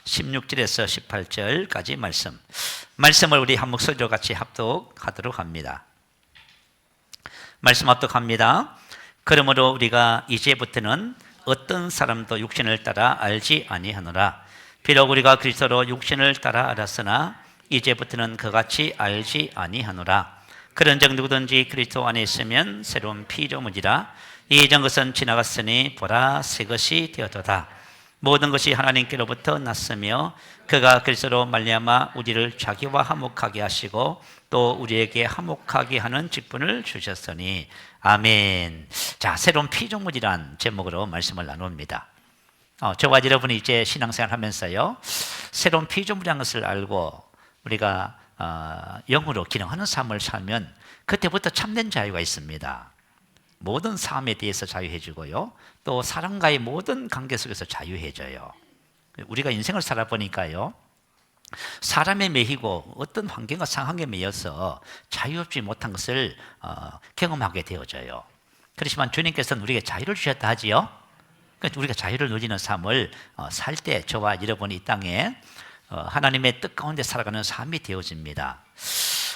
16절에서 18절까지 말씀을 우리 한 목소리로 같이 합독하도록 합니다. 말씀 합독합니다. 그러므로 우리가 이제부터는 어떤 사람도 육신을 따라 알지 아니하노라. 비록 우리가 그리스도로 육신을 따라 알았으나 이제부터는 그같이 알지 아니하노라. 그런즉 누구든지 그리스도 안에 있으면 새로운 피조물이라. 이전 것은 지나갔으니 보라 새 것이 되었도다. 모든 것이 하나님께로부터 났으며 그가 그리스도로 말미암아 우리를 자기와 화목하게 하시고 또 우리에게 화목하게 하는 직분을 주셨으니 아멘. 자, 새로운 피조물이란 제목으로 말씀을 나눕니다. 저와 여러분이 이제 신앙생활 하면서요, 새로운 피조물이라는 것을 알고 우리가 영으로 기능하는 삶을 살면 그때부터 참된 자유가 있습니다. 모든 삶에 대해서 자유해지고요, 또 사람과의 모든 관계 속에서 자유해져요. 우리가 인생을 살아보니까요, 사람에 매이고 어떤 환경과 상황에 매여서 자유롭지 못한 것을 경험하게 되어져요. 그렇지만 주님께서는 우리에게 자유를 주셨다 하지요. 그러니까 우리가 자유를 누리는 삶을 살 때 저와 여러분이 이 땅에 하나님의 뜻 가운데 살아가는 삶이 되어집니다.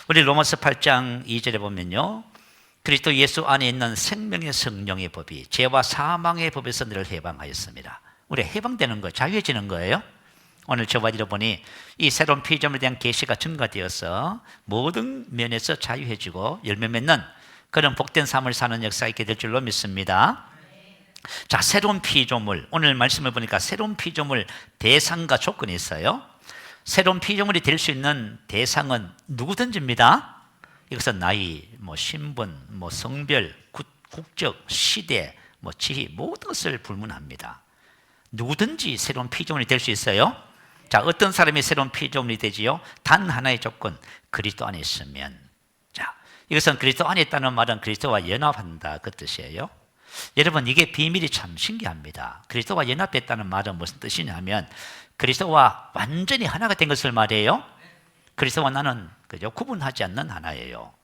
우리 로마서 8장 2절에 보면요, 그리스도 예수 안에 있는 생명의 성령의 법이 죄와 사망의 법에서 너를 해방하였습니다. 우리 해방되는 거, 자유해지는 거예요. 오늘 저와 여러분이 이 새로운 피조물에 대한 계시가 증가되어서 모든 면에서 자유해지고 열매 맺는 그런 복된 삶을 사는 역사가 있게 될 줄로 믿습니다. 자, 새로운 피조물, 오늘 말씀을 보니까 새로운 피조물 대상과 조건이 있어요. 새로운 피조물이 될 수 있는 대상은 누구든지입니다. 이것은 나이, 신분, 성별, 국적, 시대, 지위 모든 것을 불문합니다. 누구든지 새로운 피조물이 될 수 있어요. 자, 어떤 사람이 새로운 피조물이 되지요? 단 하나의 조건, 그리스도 안에 있으면. 자, 이것은 그리스도 안에 있다는 말은 그리스도와 연합한다, 그 뜻이에요. 여러분, 이게 비밀이 참 신기합니다. 그리스도와 연합했다는 말은 무슨 뜻이냐면 그리스도와 완전히 하나가 된 것을 말해요. 그리스도와 나는 구분하지 않는 하나예요.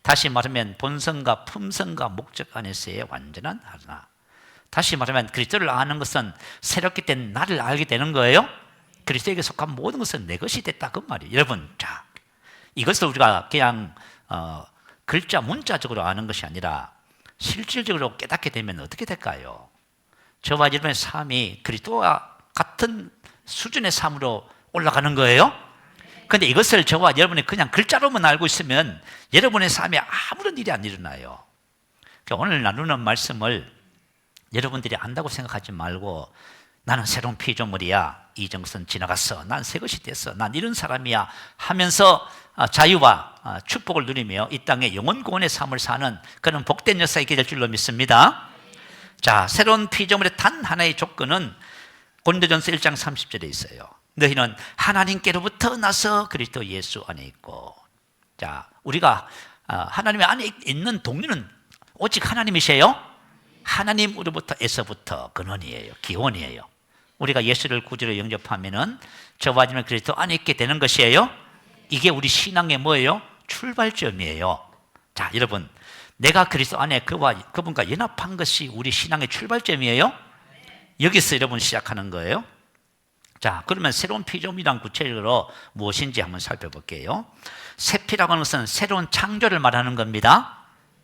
다시 말하면 본성과 품성과 목적 안에서의 완전한 하나. 다시 말하면 그리스도를 아는 것은 새롭게 된 나를 알게 되는 거예요. 그리스도에게 속한 모든 것은 내 것이 됐다, 그 말이에요. 여러분, 자, 이것을 우리가 그냥 글자 문자적으로 아는 것이 아니라 실질적으로 깨닫게 되면 어떻게 될까요? 저와 여러분의 삶이 그리스도와 같은 수준의 삶으로 올라가는 거예요. 그런데 이것을 저와 여러분이 그냥 글자로만 알고 있으면 여러분의 삶에 아무런 일이 안 일어나요. 그러니까 오늘 나누는 말씀을 여러분들이 안다고 생각하지 말고 나는 새로운 피조물이야, 이전 것은 지나갔어, 난 새 것이 됐어, 난 이런 사람이야 하면서 자유와 축복을 누리며 이 땅에 영원구원의 삶을 사는 그런 복된 역사가 있게 될 줄로 믿습니다. 자, 새로운 피조물의 단 하나의 조건은 고린도전서 1장 30절에 있어요. 너희는 하나님께로부터 나서 그리스도 예수 안에 있고. 자, 우리가 하나님 안에 있는 동료는 오직 하나님이세요. 하나님으로부터에서부터 근원이에요, 기원이에요. 우리가 예수를 구주로 영접하면은 저와 여러분 그리스도 안에 있게 되는 것이에요. 이게 우리 신앙의 뭐예요? 출발점이에요. 자, 여러분, 내가 그리스도 안에 그분과 연합한 것이 우리 신앙의 출발점이에요. 여기서 여러분 시작하는 거예요. 자, 그러면 새로운 피조물이란 구체적으로 무엇인지 한번 살펴볼게요. 새 피라고 하는 것은 새로운 창조를 말하는 겁니다.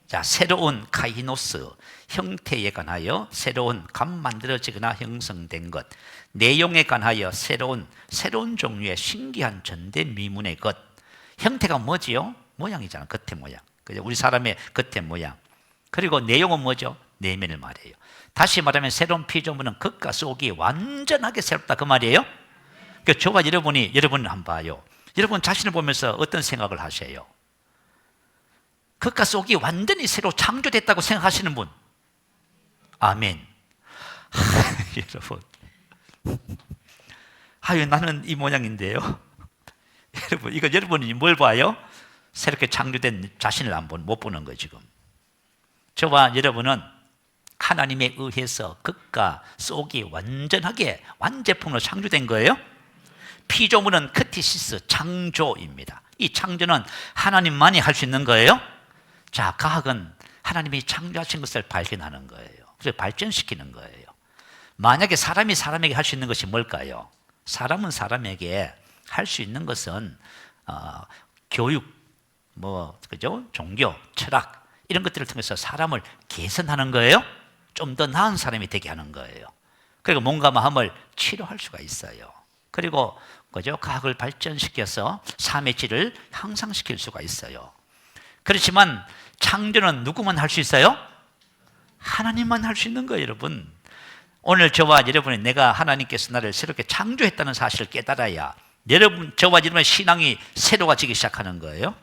자, 새로운 카이노스, 형태에 관하여 새로운 감 만들어지거나 형성된 것, 내용에 관하여 새로운 종류의 신기한 전대미문의 것. 형태가 뭐지요? 모양이잖아, 겉의 모양. 그죠? 우리 사람의 겉의 모양. 그리고 내용은 뭐죠? 내면을 말해요. 다시 말하면 새로운 피조물은 겉과 속이 완전하게 새롭다, 그 말이에요. 그러니까 저와 여러분을 한번 봐요. 여러분 자신을 보면서 어떤 생각을 하세요? 겉과 속이 완전히 새로 창조됐다고 생각하시는 분? 아멘. 여러분, 나는 이 모양인데요. 여러분, 이거 여러분이 뭘 봐요? 새롭게 창조된 자신을 못 보는 거예요, 지금. 저와 여러분은 하나님에 의해서 겉과 속이 완전하게 완제품으로 창조된 거예요. 피조물은 크티시스, 창조입니다. 이 창조는 하나님만이 할 수 있는 거예요. 자, 과학은 하나님이 창조하신 것을 발견하는 거예요. 그래서 발전시키는 거예요. 만약에 사람이 사람에게 할 수 있는 것이 뭘까요? 사람은 사람에게 할 수 있는 것은 교육, 그죠? 종교, 철학 이런 것들을 통해서 사람을 개선하는 거예요. 좀 더 나은 사람이 되게 하는 거예요. 그리고 몸과 마음을 치료할 수가 있어요. 그리고 그죠? 과학을 발전시켜서 삶의 질을 향상시킬 수가 있어요. 그렇지만 창조는 누구만 할 수 있어요? 하나님만 할 수 있는 거예요, 여러분. 오늘 저와 여러분이 내가 하나님께서 나를 새롭게 창조했다는 사실을 깨달아야 저와 여러분의 신앙이 새로워지기 시작하는 거예요.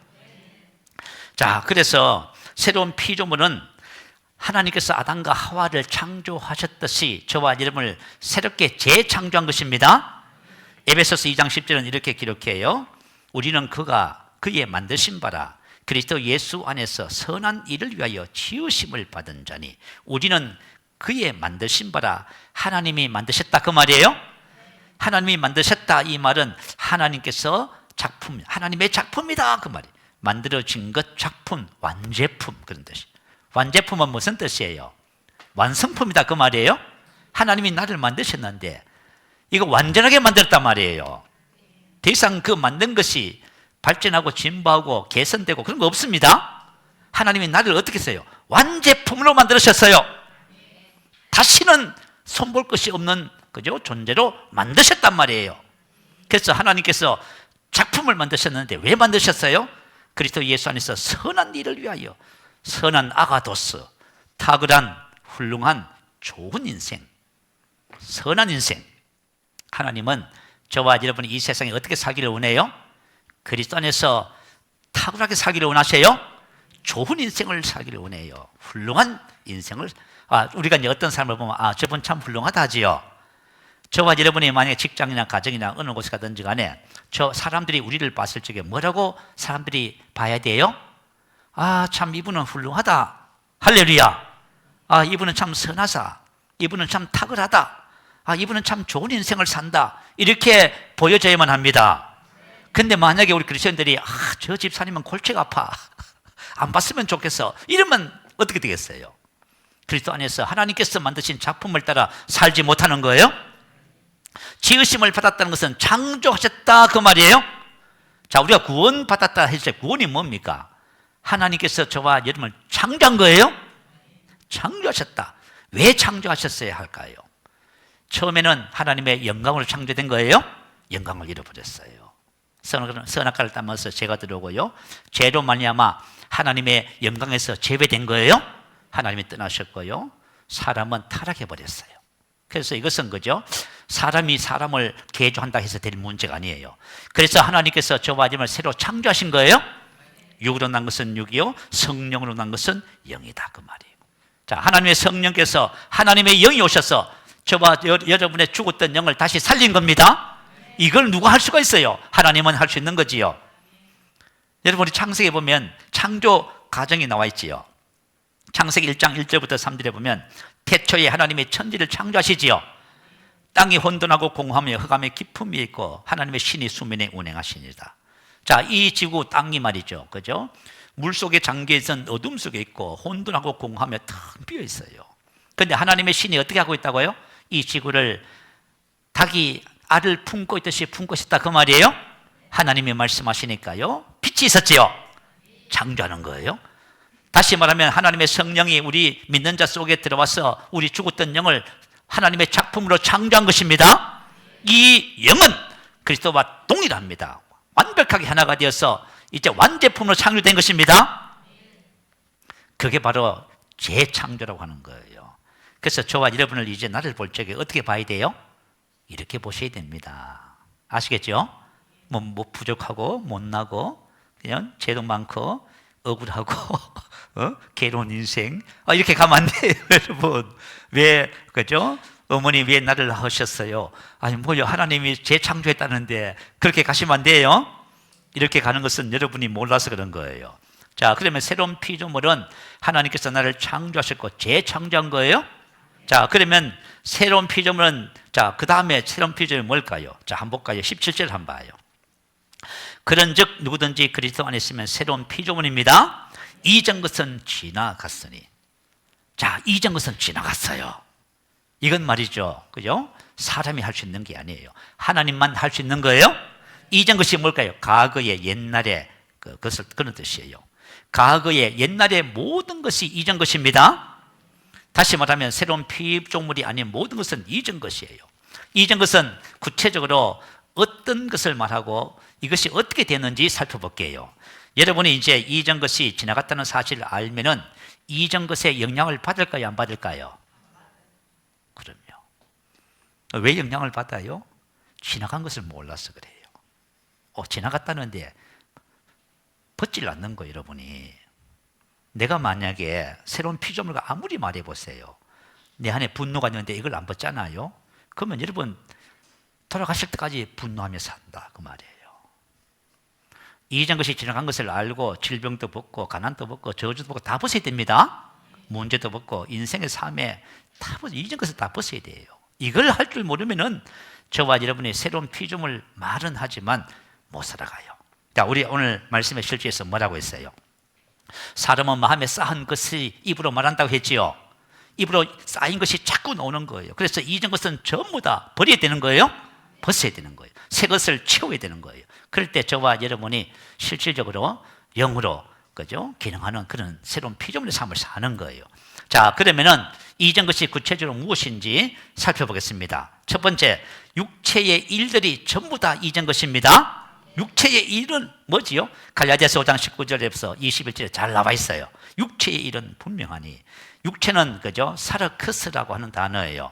자, 그래서 새로운 피조물은 하나님께서 아담과 하와를 창조하셨듯이 저와 여러분을 새롭게 재창조한 것입니다. 에베소서 2장 10절은 이렇게 기록해요. 우리는 그의 만드신 바라 그리스도 예수 안에서 선한 일을 위하여 지으심을 받은 자니, 우리는 그의 만드신 바라. 하나님이 만드셨다 그 말이에요. 하나님이 만드셨다 이 말은 하나님께서 하나님의 작품이다 그 말이에요. 만들어진 것, 작품, 완제품, 그런 뜻이. 완제품은 무슨 뜻이에요? 완성품이다 그 말이에요. 하나님이 나를 만드셨는데 이거 완전하게 만들었단 말이에요. 더 이상 그 만든 것이 발전하고 진보하고 개선되고 그런 거 없습니다. 하나님이 나를 어떻게 했어요? 완제품으로 만들으셨어요. 다시는 손볼 것이 없는 그죠? 존재로 만드셨단 말이에요. 그래서 하나님께서 작품을 만드셨는데 왜 만드셨어요? 그리스도 예수 안에서 선한 일을 위하여, 선한 아가도스, 탁월한 훌륭한 좋은 인생, 선한 인생. 하나님은 저와 여러분이 이 세상에 어떻게 살기를 원해요? 그리스도 안에서 탁월하게 살기를 원하세요? 좋은 인생을 살기를 원해요. 훌륭한 인생을. 우리가 이제 어떤 사람을 보면 저분 참 훌륭하다 하지요. 저와 여러분이 만약에 직장이나 가정이나 어느 곳에 가든지 간에 저 사람들이 우리를 봤을 적에 뭐라고 사람들이 봐야 돼요? 참 이분은 훌륭하다. 할렐루야. 이분은 참 선하사. 이분은 참 탁월하다. 이분은 참 좋은 인생을 산다. 이렇게 보여져야만 합니다. 근데 만약에 우리 그리스도인들이 저 집사님은 골치가 아파. 안 봤으면 좋겠어. 이러면 어떻게 되겠어요? 그리스도 안에서 하나님께서 만드신 작품을 따라 살지 못하는 거예요? 지으심을 받았다는 것은 창조하셨다 그 말이에요? 자, 우리가 구원 받았다 했을 때 구원이 뭡니까? 하나님께서 저와 여러분을 창조한 거예요? 창조하셨다. 왜 창조하셨어야 할까요? 처음에는 하나님의 영광으로 창조된 거예요? 영광을 잃어버렸어요. 선악과를 따면서 죄가 들어오고요, 죄로 말미암아 하나님의 영광에서 제외된 거예요. 하나님이 떠나셨고요, 사람은 타락해버렸어요. 그래서 이것은 그죠? 사람이 사람을 개조한다 해서 될 문제가 아니에요. 그래서 하나님께서 저와 여러분을 새로 창조하신 거예요. 육으로 난 것은 육이요, 성령으로 난 것은 영이다 그 말이에요. 자, 하나님의 성령께서, 하나님의 영이 오셔서 저와 여러분의 죽었던 영을 다시 살린 겁니다. 이걸 누가 할 수가 있어요? 하나님은 할 수 있는 거지요. 여러분, 우리 창세기에 보면 창조 과정이 나와 있지요. 창세기 1장 1절부터 3절에 보면 태초에 하나님의 천지를 창조하시지요. 땅이 혼돈하고 공허하며 흑암의 깊음이 있고 하나님의 신이 수면에 운행하시니라. 자, 이 지구 땅이 말이죠, 그죠? 물 속에 잠겨 있던 어둠 속에 있고 혼돈하고 공허하며 텅 비어 있어요. 그런데 하나님의 신이 어떻게 하고 있다고요? 이 지구를 닭이 알을 품고 있듯이 품고 있었다 그 말이에요. 하나님이 말씀하시니까요, 빛이 있었지요. 창조하는 거예요. 다시 말하면 하나님의 성령이 우리 믿는 자 속에 들어와서 우리 죽었던 영을 하나님의 작품으로 창조한 것입니다. 이 영은 그리스도와 동일합니다. 완벽하게 하나가 되어서 이제 완제품으로 창조된 것입니다. 그게 바로 재창조라고 하는 거예요. 그래서 저와 여러분을 이제 나를 볼 적에 어떻게 봐야 돼요? 이렇게 보셔야 됩니다. 아시겠죠? 뭐 부족하고 못나고 그냥 죄도 많고 억울하고 괴로운 인생, 이렇게 가면 안 돼요, 여러분. 왜, 그죠? 어머니 왜 나를 낳으셨어요? 아니 뭐요, 하나님이 재창조했다는데 그렇게 가시면 안 돼요. 이렇게 가는 것은 여러분이 몰라서 그런 거예요. 자, 그러면 새로운 피조물은 하나님께서 나를 창조하셨고 재창조한 거예요. 자, 그러면 새로운 피조물은, 자, 그 다음에 새로운 피조물이 뭘까요? 자, 한번 볼까요? 17절 한번 봐요. 그런즉 누구든지 그리스도 안에 있으면 새로운 피조물입니다. 이전 것은 지나갔으니. 자, 이전 것은 지나갔어요. 이건 말이죠, 그죠? 사람이 할 수 있는 게 아니에요. 하나님만 할 수 있는 거예요. 이전 것이 뭘까요? 과거의 옛날에 그것을 그런 뜻이에요. 과거의 옛날의 모든 것이 이전 것입니다. 다시 말하면 새로운 피조물이 아닌 모든 것은 이전 것이에요. 이전 것은 구체적으로 어떤 것을 말하고 이것이 어떻게 됐는지 살펴볼게요. 여러분이 이제 이전 것이 지나갔다는 사실을 알면은 이전 것에 영향을 받을까요? 안 받을까요? 그럼요. 왜 영향을 받아요? 지나간 것을 몰라서 그래요. 지나갔다는데 벗질 않는 거예요, 여러분이. 내가 만약에 새로운 피조물과 아무리 말해보세요. 내 안에 분노가 있는데 이걸 안 벗잖아요. 그러면 여러분 돌아가실 때까지 분노하며 산다 그 말이에요. 이전 것이 지나간 것을 알고 질병도 벗고 가난도 벗고 저주도 벗고 다 벗어야 됩니다. 문제도 벗고 인생의 삶에 다 벗어, 이전 것을 다 벗어야 돼요. 이걸 할 줄 모르면은 저와 여러분이 새로운 피조물 말은 하지만 못 살아가요. 자, 우리 오늘 말씀의 실제에서 뭐라고 했어요? 사람은 마음에 쌓은 것이 입으로 말한다고 했지요. 입으로 쌓인 것이 자꾸 나오는 거예요. 그래서 이전 것은 전부 다 버려야 되는 거예요. 벗어야 되는 거예요. 새 것을 채워야 되는 거예요. 그럴 때 저와 여러분이 실질적으로 영으로 그죠? 기능하는 그런 새로운 피조물의 삶을 사는 거예요. 자, 그러면은 이전 것이 구체적으로 무엇인지 살펴보겠습니다. 첫 번째, 육체의 일들이 전부 다 이전 것입니다. 육체의 일은 뭐지요? 갈라디아서 5장 19절에서 21절에 잘 나와 있어요. 육체의 일은 분명하니, 육체는 그죠? 사르크스라고 하는 단어예요.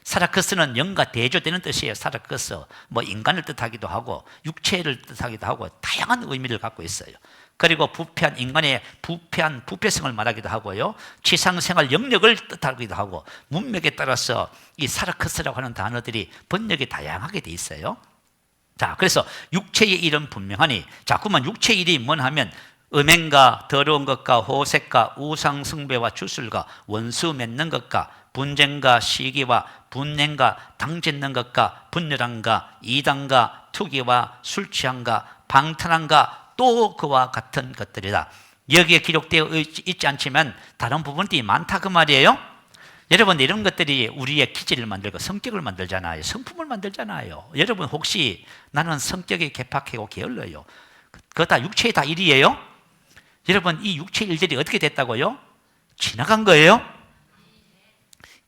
사르크스는 영과 대조되는 뜻이에요. 사르크스, 뭐 인간을 뜻하기도 하고 육체를 뜻하기도 하고 다양한 의미를 갖고 있어요. 그리고 부패한 인간의 부패한 부패성을 말하기도 하고요, 지상생활 영역을 뜻하기도 하고, 문맥에 따라서 이 사르크스라고 하는 단어들이 번역이 다양하게 돼 있어요. 자, 그래서 육체의 일은 분명하니, 자, 그러면 육체의 일이 뭔 하면 음행과 더러운 것과 호색과 우상숭배와 주술과 원수 맺는 것과 분쟁과 시기와 분냉과 당짓는 것과 분열함과 이단과 투기와 술취함과 방탕함과 또 그와 같은 것들이다. 여기에 기록되어 있지 않지만 다른 부분들이 많다 그 말이에요. 여러분, 이런 것들이 우리의 기질을 만들고 성격을 만들잖아요. 성품을 만들잖아요. 여러분, 혹시 나는 성격이 개팍하고 게을러요, 그거 다 육체의 다 일이에요? 여러분, 이 육체의 일들이 어떻게 됐다고요? 지나간 거예요.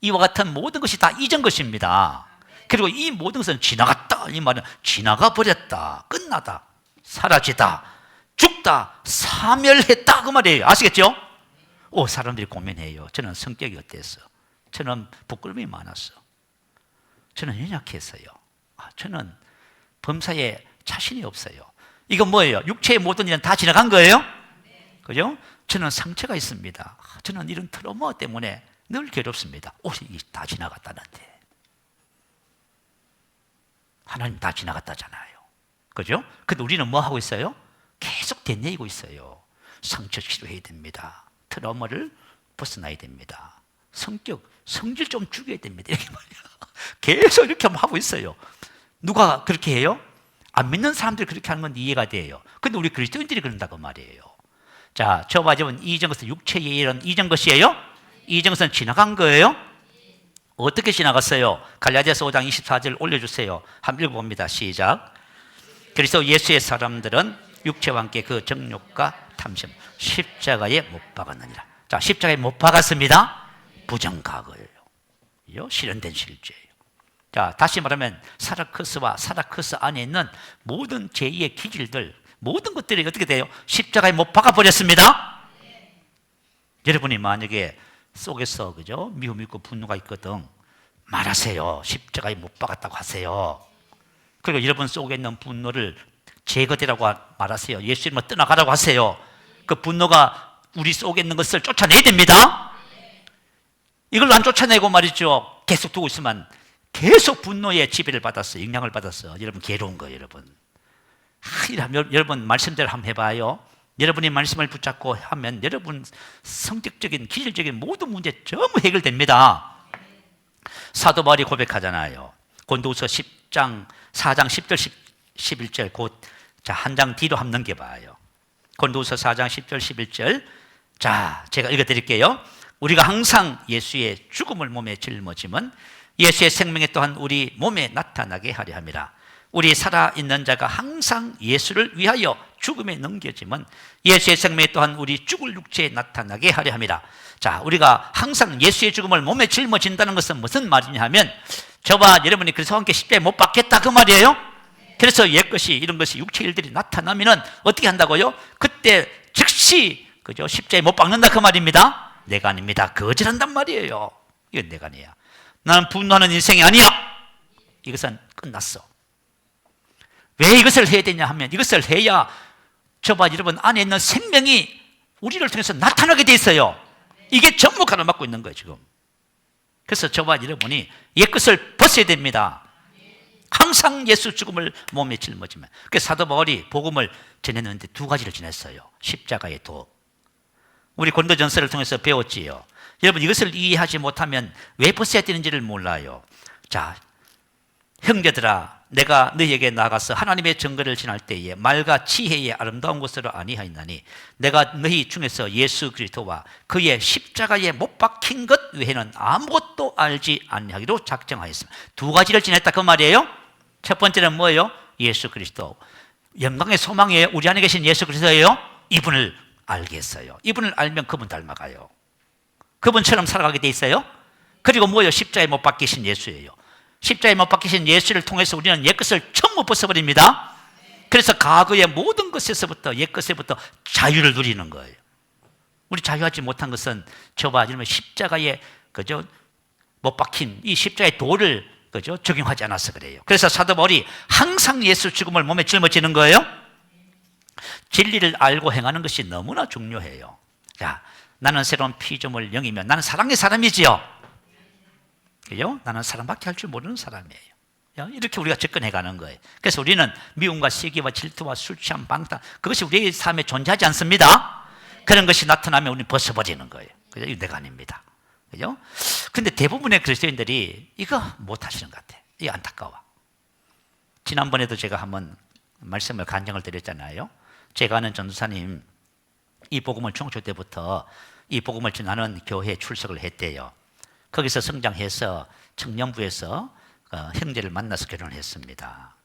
이와 같은 모든 것이 다 이전 것입니다. 그리고 이 모든 것은 지나갔다, 이 말은 지나가 버렸다, 끝나다, 사라지다, 죽다, 사멸했다 그 말이에요. 아시겠죠? 사람들이 고민해요. 저는 성격이 어땠어? 저는 부끄러움이 많았어. 저는 연약했어요. 저는 범사에 자신이 없어요. 이건 뭐예요? 육체의 모든 일은 다 지나간 거예요? 그죠? 저는 상처가 있습니다. 저는 이런 트라우마 때문에 늘 괴롭습니다. 다 지나갔다는데. 하나님 다 지나갔다잖아요. 그죠? 근데 우리는 뭐 하고 있어요? 계속 되뇌이고 있어요. 상처 치료해야 됩니다. 트라우마를 벗어나야 됩니다. 성질 좀 죽여야 됩니다. 이렇게 말이야. 계속 이렇게 하고 있어요. 누가 그렇게 해요? 안 믿는 사람들이 그렇게 하는 건 이해가 돼요. 근데 우리 그리스도인들이 그런다고 말이에요. 자, 저와 여러분, 이전 것은 육체의 일은 이전 것이에요? 이전 것은 지나간 거예요? 어떻게 지나갔어요? 갈라디아서 5장 24절 올려주세요. 한번 읽어봅니다. 시작. 그리스도 예수의 사람들은 육체와 함께 그 정욕과 탐심, 십자가에 못 박았느니라. 자, 십자가에 못 박았습니다. 부정각을 실현된 실제예요. 자, 다시 말하면 사르크스와 사르크스 안에 있는 모든 제2의 기질들, 모든 것들이 어떻게 돼요? 십자가에 못 박아버렸습니다. 여러분이 만약에 속에서 그죠? 미움 있고 분노가 있거든, 말하세요. 십자가에 못 박았다고 하세요. 그리고 여러분 속에 있는 분노를 제거되라고 말하세요. 예수님을 떠나가라고 하세요. 그 분노가 우리 속에 있는 것을 쫓아내야 됩니다. 이걸 안 쫓아내고 말이죠, 계속 두고 있으면 계속 분노의 지배를 받았어, 영향을 받았어. 여러분 괴로운 거예요. 여러분 말씀대로 한번 해봐요. 여러분이 말씀을 붙잡고 하면 여러분 성격적인 기질적인 모든 문제 전부 해결됩니다. 사도 바울이 고백하잖아요. 고린도후서 4장 10절 11절 한 장 뒤로 한번 넘겨봐요. 고린도후서 4장 10절 11절. 자, 제가 읽어드릴게요. 우리가 항상 예수의 죽음을 몸에 짊어짐은 예수의 생명이 또한 우리 몸에 나타나게 하려 함이라. 우리 살아있는 자가 항상 예수를 위하여 죽음에 넘겨지면 예수의 생명이 또한 우리 죽을 육체에 나타나게 하려 함이라. 자, 우리가 항상 예수의 죽음을 몸에 짊어진다는 것은 무슨 말이냐 하면, 저와 여러분이 그래서 함께 십자가에 못 박겠다 그 말이에요. 그래서 옛것이 이런 것이 육체 일들이 나타나면은 어떻게 한다고요? 그때 즉시 그죠? 십자가에 못 박는다 그 말입니다. 내가 아닙니다. 거절한단 말이에요. 이건 내가 아니야. 나는 분노하는 인생이 아니야. 이것은 끝났어. 왜 이것을 해야 되냐 하면, 이것을 해야 저와 여러분 안에 있는 생명이 우리를 통해서 나타나게 돼 있어요. 이게 전부 가로막고 있는 거예요 지금. 그래서 저와 여러분이 옛것을 벗어야 됩니다. 항상 예수 죽음을 몸에 짊어지면. 그래서 사도 바울이 복음을 전했는데 두 가지를 전했어요. 십자가의 도. 우리 고린도전서를 통해서 배웠지요. 여러분 이것을 이해하지 못하면 왜 벗어야 되는지를 몰라요. 자, 형제들아, 내가 너희에게 나가서 하나님의 증거를 전할 때에 말과 지혜의 아름다운 것으로 아니하였나니 내가 너희 중에서 예수 그리스도와 그의 십자가에 못 박힌 것 외에는 아무것도 알지 아니하기로 작정하였습니다. 두 가지를 지냈다 그 말이에요. 첫 번째는 뭐예요? 예수 그리스도. 영광의 소망이에요. 우리 안에 계신 예수 그리스도예요. 이분을 알겠어요. 이분을 알면 그분 닮아가요. 그분처럼 살아가게 돼 있어요. 그리고 뭐예요? 십자가에 못 박히신 예수예요. 십자가에 못 박히신 예수를 통해서 우리는 옛것을 전부 벗어버립니다. 그래서 과거의 모든 것에서부터, 옛것에부터 자유를 누리는 거예요. 우리 자유하지 못한 것은 저와 여러분 십자가에 그죠? 못 박힌 이 십자가의 도를 그죠? 적용하지 않아서 그래요. 그래서 사도 바울이 항상 예수 죽음을 몸에 짊어지는 거예요. 진리를 알고 행하는 것이 너무나 중요해요. 자, 나는 새로운 피조물 영이면 나는 사랑의 사람이지요. 그죠? 나는 사랑밖에 할 줄 모르는 사람이에요. 이렇게 우리가 접근해가는 거예요. 그래서 우리는 미움과 시기와 질투와 술 취함, 방탕, 그것이 우리의 삶에 존재하지 않습니다. 그런 것이 나타나면 우리는 벗어버리는 거예요. 그죠? 이거 내가 아닙니다. 그죠? 근데 대부분의 그리스도인들이 이거 못 하시는 것 같아요. 이거 안타까워. 지난번에도 제가 한번 말씀을 간증을 드렸잖아요. 제가 아는 전도사님, 이 복음을 중학교 때부터 이 복음을 전하는 교회에 출석을 했대요. 거기서 성장해서 청년부에서 형제를 만나서 결혼을 했습니다.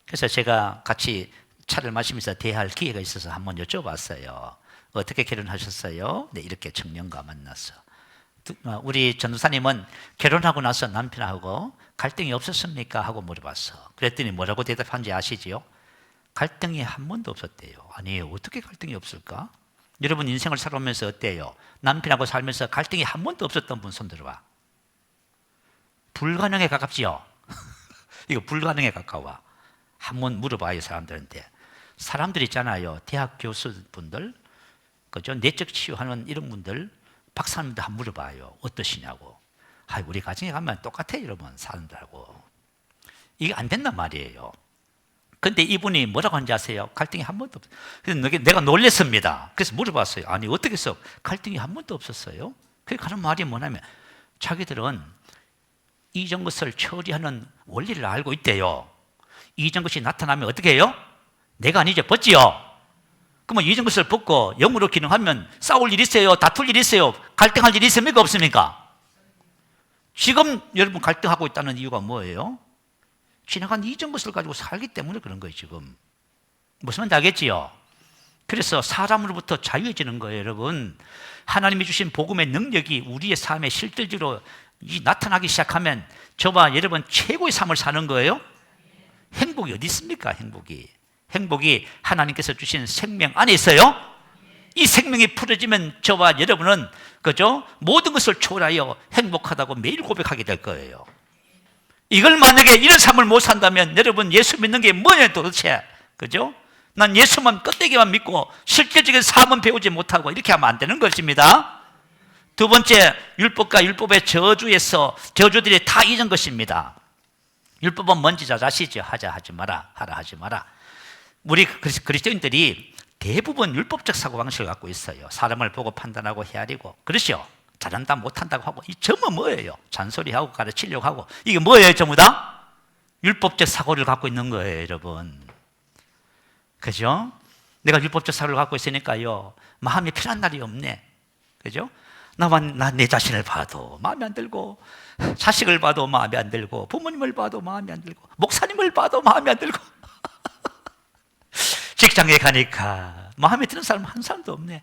그래서 제가 같이 차를 마시면서 대화할 기회가 있어서 한번 여쭤봤어요. 어떻게 결혼하셨어요? 네, 이렇게 청년과 만나서. 우리 전도사님은 결혼하고 나서 남편하고 갈등이 없었습니까? 하고 물어봤어. 그랬더니 뭐라고 대답한지 아시지요? 갈등이 한 번도 없었대요. 아니, 어떻게 갈등이 없을까? 여러분 인생을 살아오면서 어때요? 남편하고 살면서 갈등이 한 번도 없었던 분 손 들어봐. 불가능에 가깝지요? 이거 불가능에 가까워. 한번 물어봐요, 사람들한테. 사람들 있잖아요. 대학 교수분들, 그죠? 내적 치유하는 이런 분들, 박사님도 한번 물어봐요. 어떠시냐고. 우리 가정에 가면 똑같아요, 여러분. 사람들하고. 이게 안 된단 말이에요. 근데 이분이 뭐라고 하는지 아세요? 갈등이 한 번도 없어요. 그래서 내가 놀랐습니다. 그래서 물어봤어요. 아니, 어떻게 해서 갈등이 한 번도 없었어요? 그게 하는 말이 뭐냐면, 자기들은 이전 것을 처리하는 원리를 알고 있대요. 이전 것이 나타나면 어떻게 해요? 내가 아니죠, 벗지요. 그러면 이전 것을 벗고 영으로 기능하면 싸울 일 있어요? 다툴 일 있어요? 갈등할 일 있습니까? 없습니까? 지금 여러분 갈등하고 있다는 이유가 뭐예요? 지나간 이전 것을 가지고 살기 때문에 그런 거예요, 지금. 무슨 말인지 알겠지요? 그래서 사람으로부터 자유해지는 거예요, 여러분. 하나님이 주신 복음의 능력이 우리의 삶에 실질적으로 나타나기 시작하면 저와 여러분 최고의 삶을 사는 거예요. 행복이 어디 있습니까? 행복이 하나님께서 주신 생명 안에 있어요. 이 생명이 풀어지면 저와 여러분은 그죠? 모든 것을 초월하여 행복하다고 매일 고백하게 될 거예요. 이걸 만약에 이런 삶을 못 산다면 여러분 예수 믿는 게 뭐냐 도대체, 그죠? 난 예수만 껍데기만 믿고 실질적인 삶은 배우지 못하고 이렇게 하면 안 되는 것입니다. 두 번째, 율법과 율법의 저주들이 다 잊은 것입니다. 율법은 뭔지 잘 아시죠? 하자 하지 마라, 하라 하지 마라. 우리 그리스도인들이 대부분 율법적 사고방식을 갖고 있어요. 사람을 보고 판단하고 헤아리고, 그렇죠? 잘한다 못한다고 하고, 이 전부 뭐예요? 잔소리하고 가르치려고 하고, 이게 뭐예요? 전부 다 율법적 사고를 갖고 있는 거예요, 여러분. 그죠? 내가 율법적 사고를 갖고 있으니까요 마음이 편한 날이 없네, 그죠? 나 내 자신을 봐도 마음에 안 들고, 자식을 봐도 마음에 안 들고, 부모님을 봐도 마음에 안 들고, 목사님을 봐도 마음에 안 들고, 직장에 가니까 마음에 드는 사람 한 사람도 없네.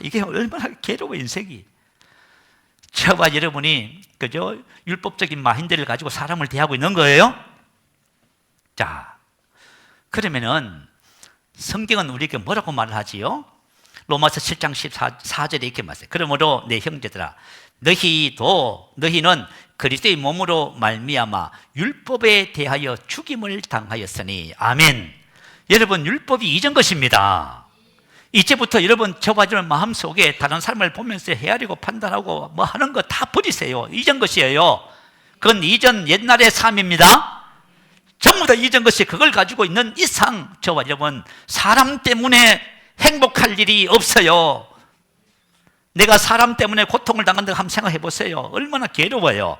이게 얼마나 괴로워, 인생이. 저와 여러분이, 그죠? 율법적인 마인드를 가지고 사람을 대하고 있는 거예요. 자, 그러면은 성경은 우리에게 뭐라고 말을 하지요? 로마서 7장 14절에 이렇게 말해요. 그러므로 내 형제들아, 너희는 그리스도의 몸으로 말미암아 율법에 대하여 죽임을 당하였으니. 아멘. 여러분, 율법이 이전 것입니다. 이제부터 여러분, 저와 여러분 마음속에 다른 사람을 보면서 헤아리고 판단하고 뭐 하는 거 다 버리세요. 이전 것이에요. 그건 이전 옛날의 삶입니다. 전부 다 이전 것이, 그걸 가지고 있는 이상 저와 여러분 사람 때문에 행복할 일이 없어요. 내가 사람 때문에 고통을 당한다고 한번 생각해 보세요. 얼마나 괴로워요.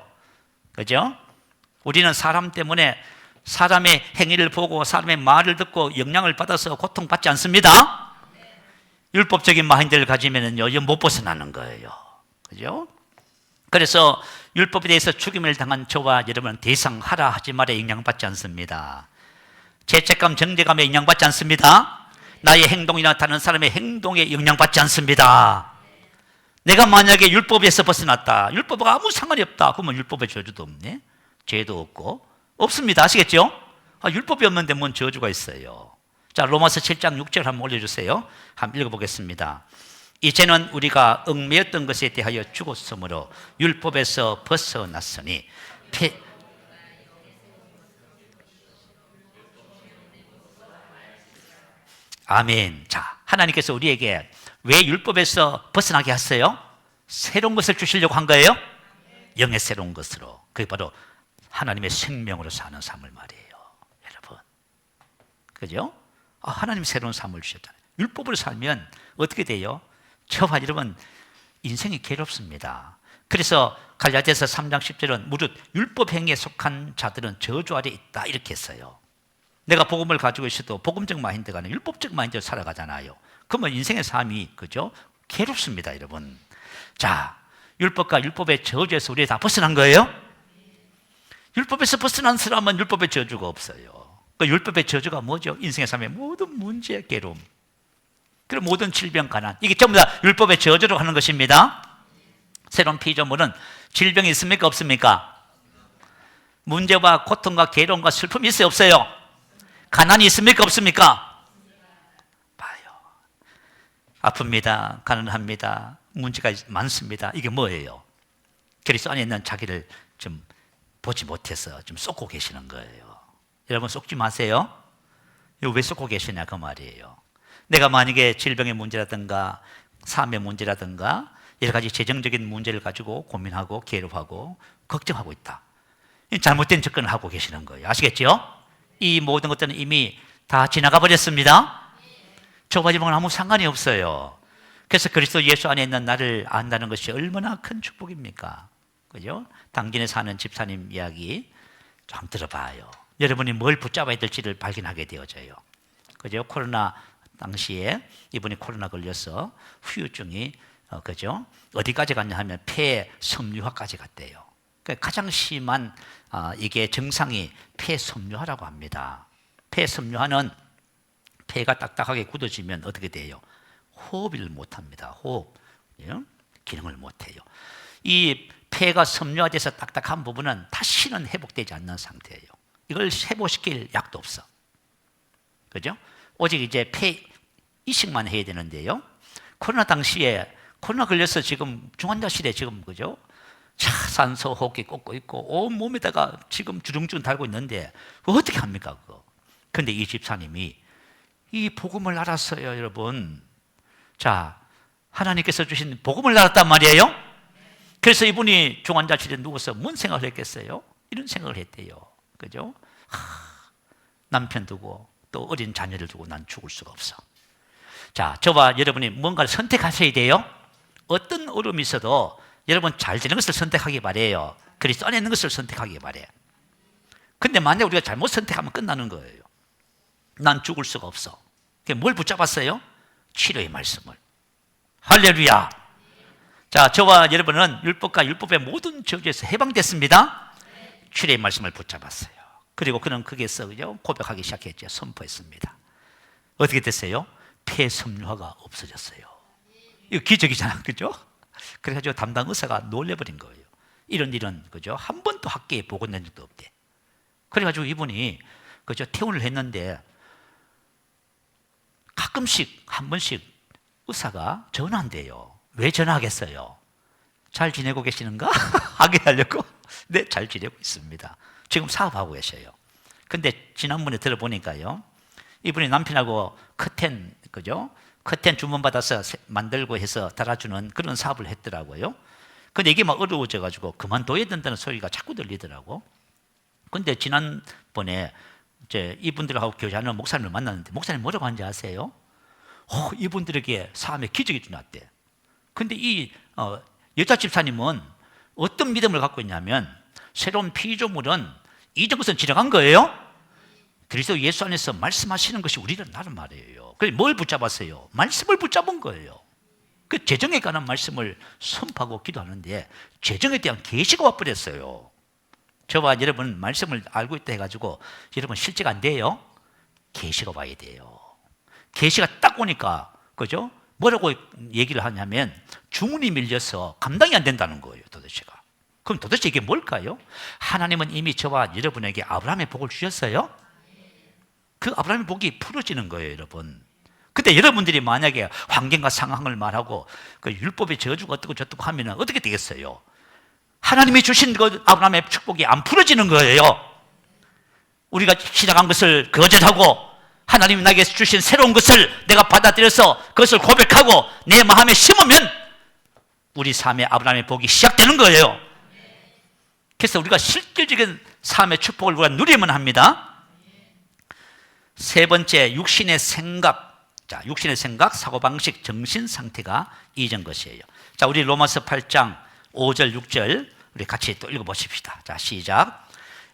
그죠? 우리는 사람 때문에 사람의 행위를 보고 사람의 말을 듣고 영향을 받아서 고통받지 않습니다. 율법적인 마인드를 가지면은요, 이거 못 벗어나는 거예요. 그죠? 그래서 율법에 대해서 죽임을 당한 저와 여러분은 더 이상 하라 하지 말에 영향받지 않습니다. 죄책감, 정죄감에 영향받지 않습니다. 나의 행동이나 다른 사람의 행동에 영향받지 않습니다. 내가 만약에 율법에서 벗어났다, 율법과 아무 상관이 없다, 그러면 율법의 저주도 없네, 죄도 없고 없습니다. 아시겠죠? 율법이 없는데 뭔 저주가 있어요. 자, 로마서 7장 6절 한번 올려주세요. 한번 읽어보겠습니다. 이제는 우리가 얽매였던 것에 대하여 죽었으므로 율법에서 벗어났으니 아멘. 자, 하나님께서 우리에게 왜 율법에서 벗어나게 하세요? 새로운 것을 주시려고 한 거예요? 영의 새로운 것으로. 그게 바로 하나님의 생명으로 사는 삶을 말이에요, 여러분. 그죠? 하나님 새로운 삶을 주셨잖아요. 율법으로 살면 어떻게 돼요? 저와 여러분 인생이 괴롭습니다. 그래서 갈라디아서 3장 10절은 무릇 율법 행위에 속한 자들은 저주 아래 있다, 이렇게 했어요. 내가 복음을 가지고 있어도 복음적 마인드가 아니라 율법적 마인드로 살아가잖아요. 그러면 인생의 삶이, 그죠? 괴롭습니다, 여러분. 자, 율법과 율법의 저주에서 우리 다 벗어난 거예요? 율법에서 벗어난 사람은 율법의 저주가 없어요. 그 율법의 저주가 뭐죠? 인생의 삶의 모든 문제, 괴로움, 그리고 모든 질병, 가난, 이게 전부 다 율법의 저주로 하는 것입니다. 새로운 피조물은 질병이 있습니까? 없습니까? 문제와 고통과 괴로움과 슬픔이 있어요? 없어요? 가난이 있습니까? 없습니까? 봐요. 아픕니다. 가난합니다. 문제가 많습니다. 이게 뭐예요? 그리스도 안에 있는 자기를 좀 보지 못해서 좀 쏟고 계시는 거예요. 여러분, 쏟지 마세요. 이거 왜 쏟고 계시냐, 그 말이에요. 내가 만약에 질병의 문제라든가 삶의 문제라든가 여러 가지 재정적인 문제를 가지고 고민하고 괴로워하고 걱정하고 있다, 잘못된 접근을 하고 계시는 거예요. 아시겠죠? 이 모든 것들은 이미 다 지나가 버렸습니다. 저와 여러분은 아무 상관이 없어요. 그래서 그리스도 예수 안에 있는 나를 안다는 것이 얼마나 큰 축복입니까? 그죠? 당진에 사는 집사님 이야기 좀 들어봐요. 여러분이 뭘 붙잡아야 될지를 발견하게 되어져요. 그죠? 코로나 당시에 이분이 코로나 걸려서 후유증이 그죠? 어디까지 갔냐 하면 폐 섬유화까지 갔대요. 그러니까 가장 심한 이게 증상이 폐 섬유화라고 합니다. 폐 섬유화는 폐가 딱딱하게 굳어지면 어떻게 돼요? 호흡을 못합니다. 호흡, 기능을 못해요. 이 폐가 섬유화돼서 딱딱한 부분은 다시는 회복되지 않는 상태예요. 이걸 회복시킬 약도 없어. 그죠? 오직 이제 폐 이식만 해야 되는데요. 코로나 당시에 코로나 걸려서 지금 중환자실에 지금, 그죠? 산소 호흡기 꽂고 있고 온 몸에다가 지금 주름주름 달고 있는데 어떻게 합니까, 그거? 근데 이 집사님이 이 복음을 알았어요, 여러분. 자, 하나님께서 주신 복음을 알았단 말이에요. 그래서 이분이 중환자실에 누워서 뭔 생각을 했겠어요? 이런 생각을 했대요. 그죠? 남편 두고 또 어린 자녀를 두고 난 죽을 수가 없어. 자, 저와 여러분이 뭔가를 선택하셔야 돼요. 어떤 어려움이 있어도 여러분 잘 되는 것을 선택하기 바래요. 그리스도 안에 있는 것을 선택하기 바래요. 근데 만약 우리가 잘못 선택하면 끝나는 거예요. 난 죽을 수가 없어. 뭘 붙잡았어요? 치료의 말씀을. 할렐루야. 자, 저와 여러분은 율법과 율법의 모든 저주에서 해방됐습니다. 주의 말씀을 붙잡았어요. 그리고 그는 거기에서 그죠? 고백하기 시작했죠. 선포했습니다. 어떻게 됐어요? 폐섬유화가 없어졌어요. 이거 기적이잖아, 그죠? 그래가지고 담당 의사가 놀래버린 거예요. 이런 일은 그죠? 한 번도 학계에 보고된 적도 없대. 그래가지고 이분이 그죠? 퇴원을 했는데 가끔씩 한 번씩 의사가 전화한대요. 왜 전화하겠어요? 잘 지내고 계시는가? 하게 하려고? 네, 잘 지내고 있습니다. 지금 사업하고 계셔요. 근데 지난번에 들어보니까요, 이분이 남편하고 커튼, 그죠? 커튼 주문받아서 만들고 해서 달아주는 그런 사업을 했더라고요. 근데 이게 막 어려워져가지고 그만둬야 된다는 소리가 자꾸 들리더라고. 근데 지난번에 이제 이분들하고 교제하는 목사님을 만났는데, 목사님 뭐라고 하는지 아세요? 이분들에게 삶의 기적이 일어났대. 근데 이 여자 집사님은 어떤 믿음을 갖고 있냐면, 새로운 피조물은 이전 것은 지나간 거예요. 그리스도 예수 안에서 말씀하시는 것이 우리를 나는 말이에요. 그래서 뭘 붙잡았어요? 말씀을 붙잡은 거예요. 그 재정에 관한 말씀을 선포하고 기도하는데 재정에 대한 계시가 와버렸어요. 저와 여러분 말씀을 알고 있다 해가지고 여러분 실제가 안 돼요. 계시가 와야 돼요. 계시가 딱 오니까 그죠? 뭐라고 얘기를 하냐면 주문이 밀려서 감당이 안 된다는 거예요. 도대체가. 그럼 도대체 이게 뭘까요? 하나님은 이미 저와 여러분에게 아브라함의 복을 주셨어요. 그 아브라함의 복이 풀어지는 거예요, 여러분. 근데 여러분들이 만약에 환경과 상황을 말하고 그 율법의 저주가 어떻고 저떻고 하면 어떻게 되겠어요? 하나님이 주신 그 아브라함의 축복이 안 풀어지는 거예요. 우리가 시작한 것을 거절하고 하나님이 나에게 주신 새로운 것을 내가 받아들여서 그것을 고백하고 내 마음에 심으면 우리 삶의 아브라함의 복이 시작되는 거예요. 그래서 우리가 실질적인 삶의 축복을 우리가 누리면 합니다. 세 번째, 육신의 생각. 자, 육신의 생각, 사고방식, 정신상태가 이전 것이에요. 자, 우리 로마서 8장 5절, 6절 우리 같이 또 읽어보십시다. 자, 시작.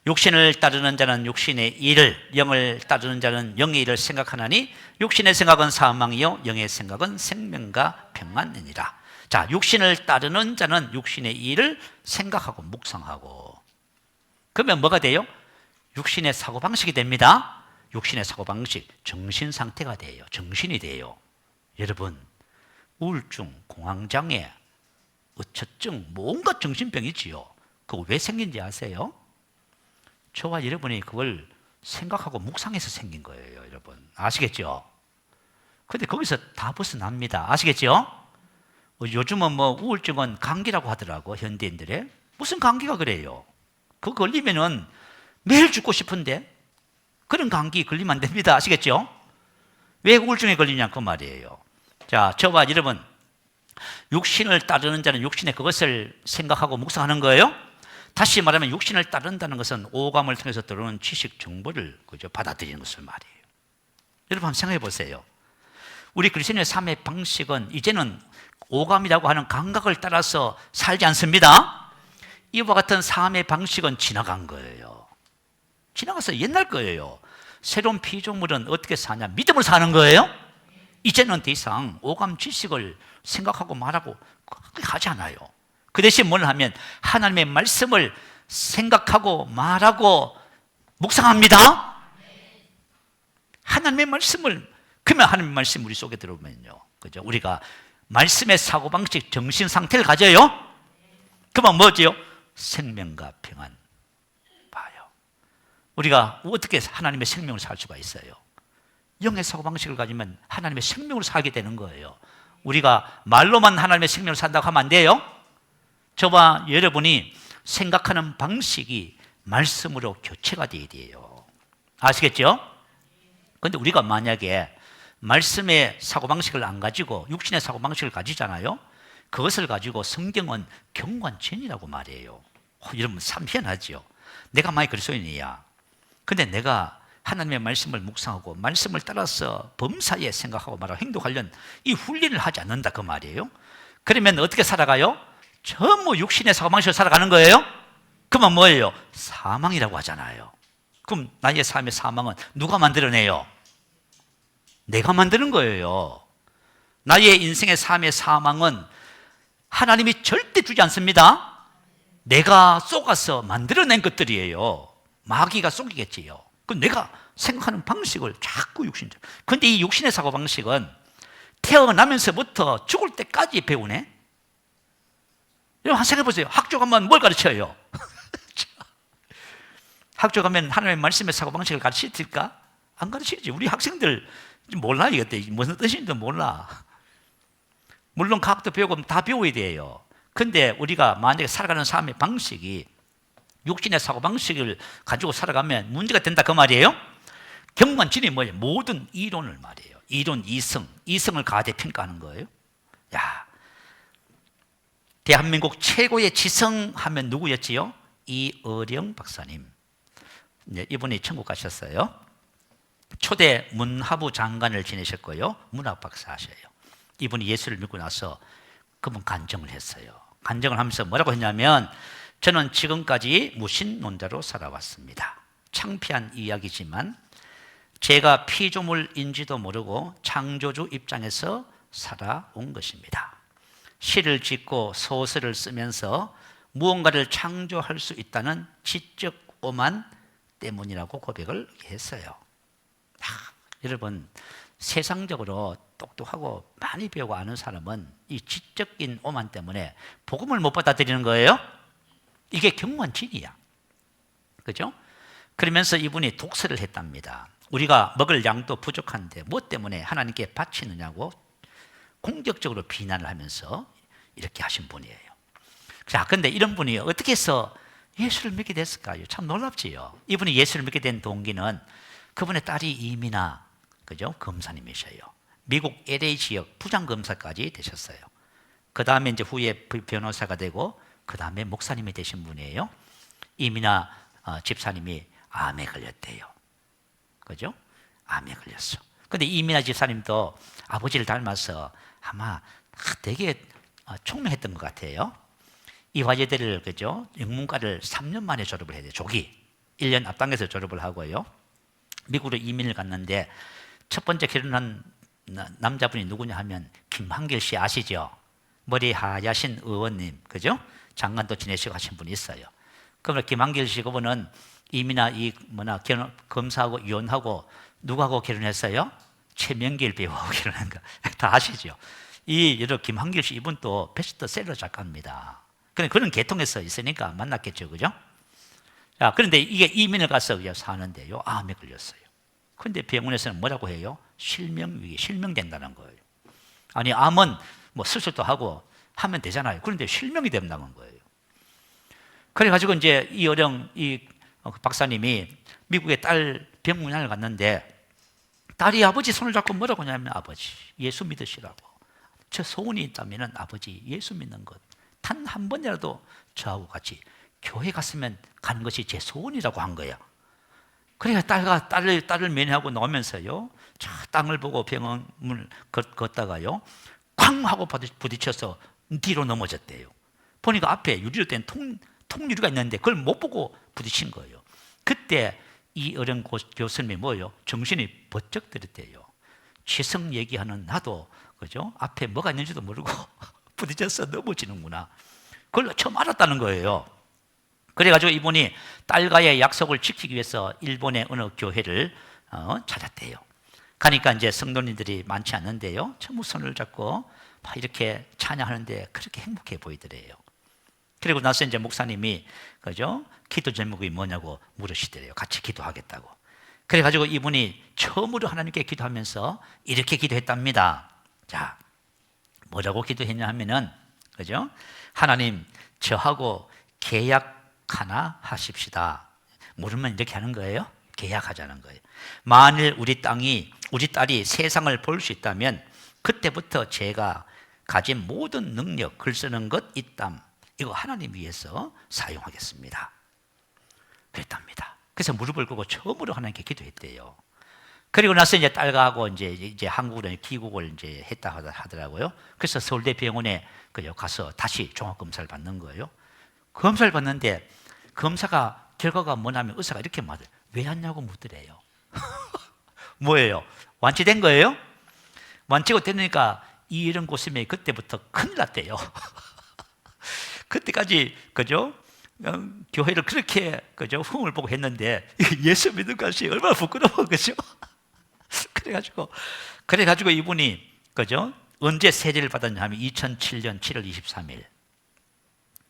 육신을 따르는 자는 육신의 일을, 영을 따르는 자는 영의 일을 생각하나니 육신의 생각은 사망이요 영의 생각은 생명과 평안이니라. 자, 육신을 따르는 자는 육신의 일을 생각하고 묵상하고. 그러면 뭐가 돼요? 육신의 사고방식이 됩니다. 육신의 사고방식, 정신상태가 돼요. 정신이 돼요. 여러분, 우울증, 공황장애, 의처증, 뭔가 정신병이지요. 그거 왜 생긴지 아세요? 저와 여러분이 그걸 생각하고 묵상해서 생긴 거예요, 여러분. 아시겠죠? 근데 거기서 다 벗어납니다. 아시겠죠? 요즘은 뭐 우울증은 감기라고 하더라고, 현대인들의. 무슨 감기가 그래요? 그거 걸리면은 매일 죽고 싶은데 그런 감기 걸리면 안 됩니다. 아시겠죠? 왜 우울증에 걸리냐 그 말이에요. 자, 저와 여러분, 육신을 따르는 자는 육신의 그것을 생각하고 묵상하는 거예요. 다시 말하면 육신을 따른다는 것은 오감을 통해서 들어오는 지식 정보를 그저 받아들이는 것을 말이에요. 여러분 한번 생각해 보세요. 우리 그리스도인의 삶의 방식은 이제는 오감이라고 하는 감각을 따라서 살지 않습니다. 이와 같은 삶의 방식은 지나간 거예요. 지나가서 옛날 거예요. 새로운 피조물은 어떻게 사냐? 믿음을 사는 거예요. 이제는 더 이상 오감 지식을 생각하고 말하고 하지 않아요. 그 대신 뭘 하면 하나님의 말씀을 생각하고 말하고 묵상합니다. 하나님의 말씀을, 그러면 하나님의 말씀 우리 속에 들어오면요, 그죠? 우리가 말씀의 사고방식, 정신 상태를 가져요. 그러면 뭐지요? 생명과 평안. 우리가 어떻게 하나님의 생명을 살 수가 있어요? 영의 사고방식을 가지면 하나님의 생명을 살게 되는 거예요. 우리가 말로만 하나님의 생명을 산다고 하면 안 돼요. 저와 여러분이 생각하는 방식이 말씀으로 교체가 되어야 돼요. 아시겠죠? 그런데 우리가 만약에 말씀의 사고방식을 안 가지고 육신의 사고방식을 가지잖아요. 그것을 가지고 성경은 경관전이라고 말해요. 여러분 참 희한하죠? 내가 만약 그리스도인이야. 근데 내가 하나님의 말씀을 묵상하고 말씀을 따라서 범사에 생각하고 말하고 행동하려는 이 훈련을 하지 않는다 그 말이에요. 그러면 어떻게 살아가요? 전부 육신의 사고방식으로 살아가는 거예요. 그러면 뭐예요? 사망이라고 하잖아요. 그럼 나의 삶의 사망은 누가 만들어내요? 내가 만드는 거예요. 나의 인생의 삶의 사망은 하나님이 절대 주지 않습니다. 내가 속아서 만들어낸 것들이에요. 마귀가 속이겠지요. 그 내가 생각하는 방식을 자꾸 육신적. 근데 이 육신의 사고방식은 태어나면서부터 죽을 때까지 배우네. 여러분 생각해 보세요. 학교 가면 뭘 가르쳐요? 학교 가면 하나님의 말씀의 사고방식을 가르칠까? 안 가르치지. 우리 학생들 몰라. 이것도 무슨 뜻인지도 몰라. 물론 과학도 배우고 다 배워야 돼요. 근데 우리가 만약에 살아가는 삶의 방식이 육신의 사고방식을 가지고 살아가면 문제가 된다 그 말이에요. 경관진이 뭐예요? 모든 이론을 말이에요. 이론 이성을 가대평가하는 거예요. 야, 대한민국 최고의 지성하면 누구였지요? 이어령 박사님. 이분이 천국 가셨어요. 초대 문화부 장관을 지내셨고요. 문학 박사 하셔요. 이분이 예수를 믿고 나서 그분 간증을 했어요. 간증을 하면서 뭐라고 했냐면, 저는 지금까지 무신론자로 살아왔습니다. 창피한 이야기지만 제가 피조물인지도 모르고 창조주 입장에서 살아온 것입니다. 시를 짓고 소설을 쓰면서 무언가를 창조할 수 있다는 지적 오만 때문이라고 고백을 했어요. 여러분, 세상적으로 똑똑하고 많이 배우고 아는 사람은 이 지적인 오만 때문에 복음을 못 받아들이는 거예요. 이게 경관진이야. 그죠? 그러면서 이분이 독서를 했답니다. 우리가 먹을 양도 부족한데 뭐 때문에 하나님께 바치느냐고 공격적으로 비난을 하면서 이렇게 하신 분이에요. 자, 근데 이런 분이 어떻게 해서 예수를 믿게 됐을까요? 참 놀랍지요. 이분이 예수를 믿게 된 동기는 그분의 딸이 이민아, 그죠? 검사님이셔요. 미국 LA 지역 부장검사까지 되셨어요. 그 다음에 이제 후에 변호사가 되고 그 다음에 목사님이 되신 분이에요. 이민아 집사님이 암에 걸렸대요. 그죠? 암에 걸렸어. 근데 이민아 집사님도 아버지를 닮아서 아마 되게 총명했던 것 같아요. 이 화제들을, 그죠? 영문과를 3년 만에 졸업을 해야 돼요. 조기 1년 앞당겨서 졸업을 하고요. 미국으로 이민을 갔는데 첫 번째 결혼한 남자분이 누구냐 하면 김한길 씨 아시죠? 머리 하야신 의원님, 그죠? 장관도 지내시고 하신 분이 있어요. 그러면 김한길 씨 그분은 이민아 검사하고 이혼하고 누구하고 결혼했어요? 최명길 배우하고 결혼한 거 다 아시죠? 여러 김한길 씨 이분 또 베스트셀러 작가입니다. 그런 계통에서 있으니까 만났겠죠, 그죠? 자, 그런데 이게 이민을 가서 사는데요, 암에 걸렸어요. 그런데 병원에서는 뭐라고 해요? 실명된다는 거예요. 아니, 암은 뭐 수술도 하고 하면 되잖아요. 그런데 실명이 된다는 거예요. 그래가지고 이제 이 박사님이 미국의 딸 병문안을 갔는데 딸이 아버지 손을 잡고 뭐라고 하냐면, 아버지 예수 믿으시라고. 저 소원이 있다면 아버지 예수 믿는 것 단 한 번이라도 저하고 같이 교회 갔으면 가는 것이 제 소원이라고 한 거예요. 그러니까 딸을 면회하고 나오면서요, 저 땅을 보고 병원을 걷다가요, 쾅 하고 부딪혀서 뒤로 넘어졌대요. 보니까 앞에 유리로 된 통유리가 있는데 그걸 못 보고 부딪힌 거예요. 그때 이 어른 교수님이 뭐예요? 정신이 번쩍 들었대요. 지성 얘기하는 나도, 그죠? 앞에 뭐가 있는지도 모르고 부딪혀서 넘어지는구나. 그걸 처음 알았다는 거예요. 그래가지고 이분이 딸과의 약속을 지키기 위해서 일본의 어느 교회를 찾았대요. 가니까 이제 성도님들이 많지 않는데요, 전부 손을 잡고 막 이렇게 찬양하는데 그렇게 행복해 보이더래요. 그리고 나서 이제 목사님이, 그죠? 기도 제목이 뭐냐고 물으시더래요. 같이 기도하겠다고. 그래가지고 이분이 처음으로 하나님께 기도하면서 이렇게 기도했답니다. 자, 뭐라고 기도했냐 하면은, 그죠? 하나님, 저하고 계약 하나 하십시다. 모르면 이렇게 하는 거예요. 계약하자는 거예요. 만일 우리 딸이 세상을 볼 수 있다면 그때부터 제가 가진 모든 능력, 글 쓰는 것, 이땀, 이거 하나님 위해서 사용하겠습니다. 그랬답니다. 그래서 무릎을 꿇고 처음으로 하나님께 기도했대요. 그리고 나서 이제 딸하고 이제 한국으로 귀국을 이제 했다 하더라고요. 그래서 서울대병원에 가서 다시 종합검사를 받는 거예요. 검사를 받는데 검사가 결과가 뭐냐면 의사가 이렇게 말해요. 왜 왔냐고 묻더래요. 뭐예요? 완치된 거예요? 완치가 되니까 이런 고슴이 그때부터 큰일 났대요. 그때까지 그죠? 교회를 그렇게 그죠? 흠을 보고 했는데 예수 믿는 것이 얼마나 부끄러워 그죠? 그래가지고 이분이 그죠? 언제 세례를 받았냐 하면 2007년 7월 23일.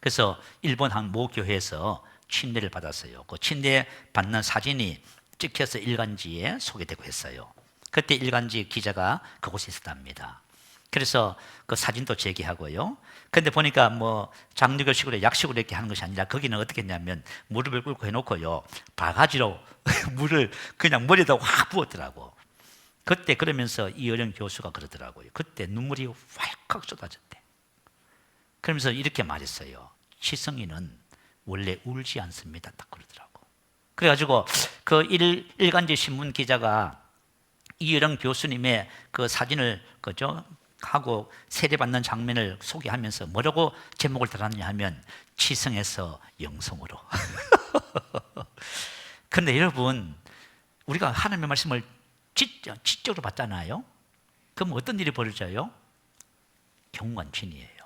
그래서 일본 한 모 교회에서 침례를 받았어요. 그 침례 받는 사진이 찍혀서 일간지에 소개되고 했어요. 그때 일간지 기자가 그곳에 있었답니다. 그래서 그 사진도 제기하고요. 근데 보니까 뭐 장류교식으로 약식으로 이렇게 하는 것이 아니라 거기는 어떻게 했냐면 무릎을 꿇고 해놓고요, 바가지로 물을 그냥 머리에다 확 부었더라고. 그때 그러면서 이어령 교수가 그러더라고요. 그때 눈물이 활칵 쏟아졌대. 그러면서 이렇게 말했어요. 지성인은 원래 울지 않습니다. 딱 그러더라고. 그래가지고 그 일간지 신문 기자가 이어령 교수님의 그 사진을 그죠? 하고 세례받는 장면을 소개하면서 뭐라고 제목을 달았냐 하면 지성에서 영성으로. 그런데 여러분, 우리가 하나님의 말씀을 지적으로 받잖아요. 그럼 어떤 일이 벌어져요? 경관진이에요.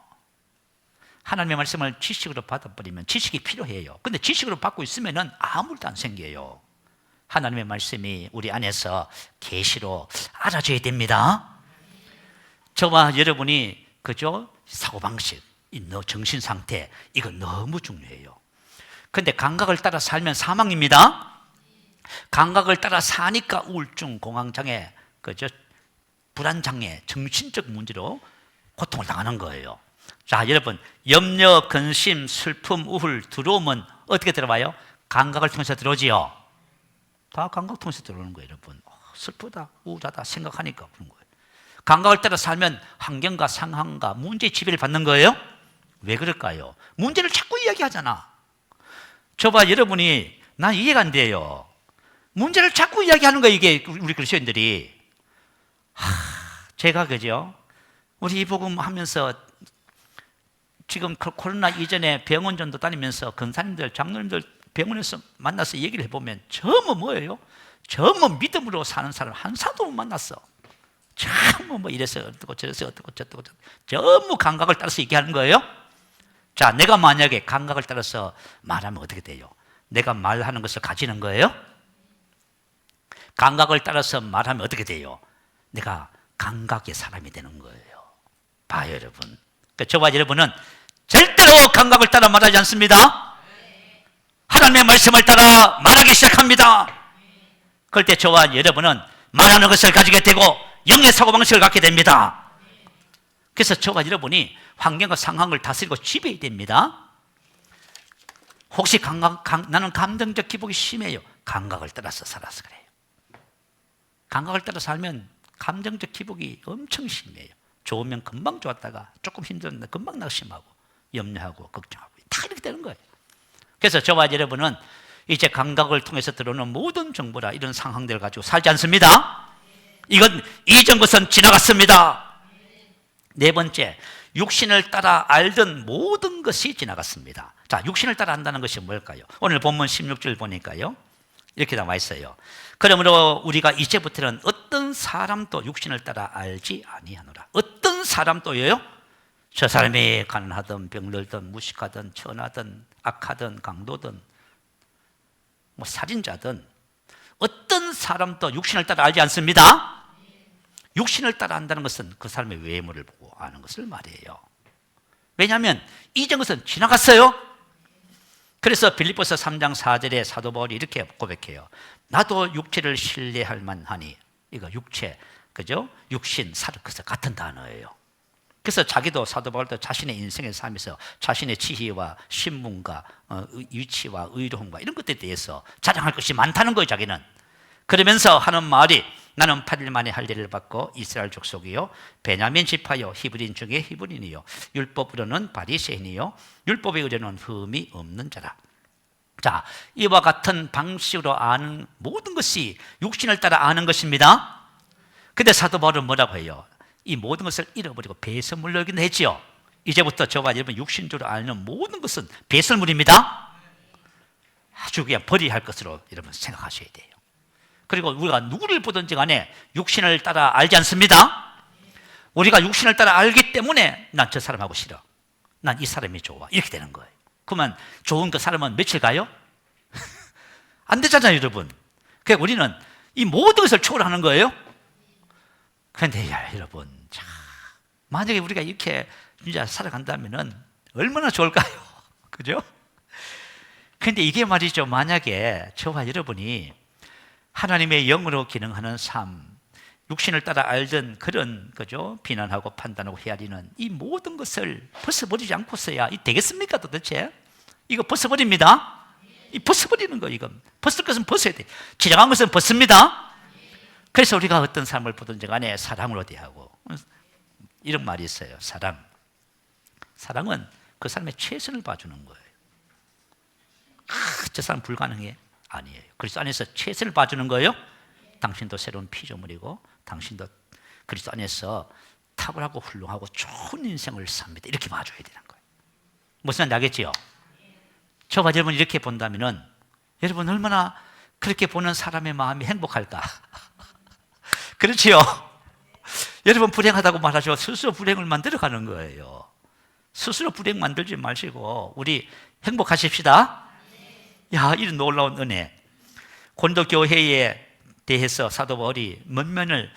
하나님의 말씀을 지식으로 받아버리면 지식이 필요해요. 근데 지식으로 받고 있으면 아무것도 안 생겨요. 하나님의 말씀이 우리 안에서 계시로 알아져야 됩니다. 저와 여러분이 그죠? 사고방식, 정신 상태, 이거 너무 중요해요. 근데 감각을 따라 살면 사망입니다. 감각을 따라 사니까 우울증, 공황장애, 그죠? 불안장애, 정신적 문제로 고통을 당하는 거예요. 자, 여러분, 염려, 근심, 슬픔, 우울, 두려움은 어떻게 들어와요? 감각을 통해서 들어오지요. 다 감각 통해서 들어오는 거예요, 여러분. 슬프다, 우울하다 생각하니까 그런 거예요. 감각을 따라 살면 환경과 상황과 문제의 지배를 받는 거예요? 왜 그럴까요? 문제를 자꾸 이야기하잖아. 저봐, 여러분이 난 이해가 안 돼요. 문제를 자꾸 이야기하는 거예요, 이게 우리 그리스도인들이. 제가 그죠? 우리 이 복음 하면서 지금 코로나 이전에 병원 전도 다니면서 권사님들, 장로님들 병원에서 만나서 얘기를 해보면 전부 뭐예요? 전부 믿음으로 사는 사람 한 사람도 못 만났어. 전부 뭐 이래서 어떻고 저래서 어떻고 저떻고 전부 감각을 따라서 얘기하는 거예요. 자, 내가 만약에 감각을 따라서 말하면 어떻게 돼요? 내가 말하는 것을 가지는 거예요? 감각을 따라서 말하면 어떻게 돼요? 내가 감각의 사람이 되는 거예요. 봐요, 여러분. 그러니까 저와 여러분은 절대로 감각을 따라 말하지 않습니다. 하나님의 말씀을 따라 말하기 시작합니다. 그럴 때 저와 여러분은 말하는 것을 가지게 되고 영의 사고방식을 갖게 됩니다. 그래서 저와 여러분이 환경과 상황을 다스리고 지배해야 됩니다. 혹시 나는 감정적 기복이 심해요. 감각을 따라서 살아서 그래요. 감각을 따라 살면 감정적 기복이 엄청 심해요. 좋으면 금방 좋았다가 조금 힘들었는데 금방 낙심하고 염려하고 걱정하고 다 이렇게 되는 거예요. 그래서 저와 여러분은 이제 감각을 통해서 들어오는 모든 정보라 이런 상황들을 가지고 살지 않습니다. 이건 이전 것은 지나갔습니다. 네 번째, 육신을 따라 알던 모든 것이 지나갔습니다. 자, 육신을 따라 안다는 것이 뭘까요? 오늘 본문 16절 보니까요, 이렇게 나와 있어요. 그러므로 우리가 이제부터는 어떤 사람도 육신을 따라 알지 아니하노라. 어떤 사람도요? 저 사람이 가난하든 병들든 무식하든 천하든 악하든 강도든 뭐 살인자든 어떤 사람도 육신을 따라 알지 않습니다. 육신을 따라 안다는 것은 그 사람의 외모를 보고 아는 것을 말해요. 왜냐하면 이전 것은 지나갔어요. 그래서 빌립보서 3장 4절에 사도 바울이 이렇게 고백해요. 나도 육체를 신뢰할 만하니. 이거 육체, 그죠? 육신, 사르크스 같은 단어예요. 그래서 자기도 사도 바울도 자신의 인생의 삶에서 자신의 지혜와 신분과 위치와 의로움과 이런 것들에 대해서 자랑할 것이 많다는 거예요, 자기는. 그러면서 하는 말이 나는 8일 만에 할 일을 받고 이스라엘 족속이요 베냐민 지파요 히브리인 중에 히브리인이요 율법으로는 바리새인이요 율법에 의뢰는 흠이 없는 자라. 자, 이와 같은 방식으로 아는 모든 것이 육신을 따라 아는 것입니다. 근데 사도 바울은 뭐라고 해요? 이 모든 것을 잃어버리고 배설물로 여기는 했지요. 이제부터 저와 여러분 육신적으로 아는 모든 것은 배설물입니다. 아주 그냥 버려야 할 것으로 여러분 생각하셔야 돼요. 그리고 우리가 누구를 보든지 간에 육신을 따라 알지 않습니다. 우리가 육신을 따라 알기 때문에 난 저 사람하고 싫어, 난 이 사람이 좋아. 이렇게 되는 거예요. 그러면 좋은 그 사람은 며칠 가요? 안 되잖아요, 여러분. 그러니까 우리는 이 모든 것을 초월하는 거예요. 그런데 여러분, 자, 만약에 우리가 이렇게 진짜 살아간다면은 얼마나 좋을까요? 그죠? 그런데 이게 말이죠, 만약에 저와 여러분이 하나님의 영으로 기능하는 삶, 육신을 따라 알던 그런, 그죠? 비난하고 판단하고 헤아리는 이 모든 것을 벗어버리지 않고서야 이 되겠습니까, 도대체? 이거 벗어버립니다. 이 벗어버리는 거, 이거. 벗을 것은 벗어야 돼. 지정한 것은 벗습니다. 그래서 우리가 어떤 삶을 보든지 간에 사랑으로 대하고, 이런 말이 있어요. 사랑은 그 사람의 최선을 봐주는 거예요. 저 사람 불가능해? 아니에요. 그리스도 안에서 최선을 봐주는 거예요. 당신도 새로운 피조물이고 당신도 그리스도 안에서 탁월하고 훌륭하고 좋은 인생을 삽니다. 이렇게 봐줘야 되는 거예요. 무슨 말인지 알겠지요? 저와 여러분 이렇게 본다면은 여러분 얼마나 그렇게 보는 사람의 마음이 행복할까? 그렇지요? 여러분 불행하다고 말하죠. 스스로 불행을 만들어가는 거예요. 스스로 불행 만들지 마시고 우리 행복하십시다. 야, 이런 놀라운 은혜. 고린도 교회에 대해서 사도 바울이 문면을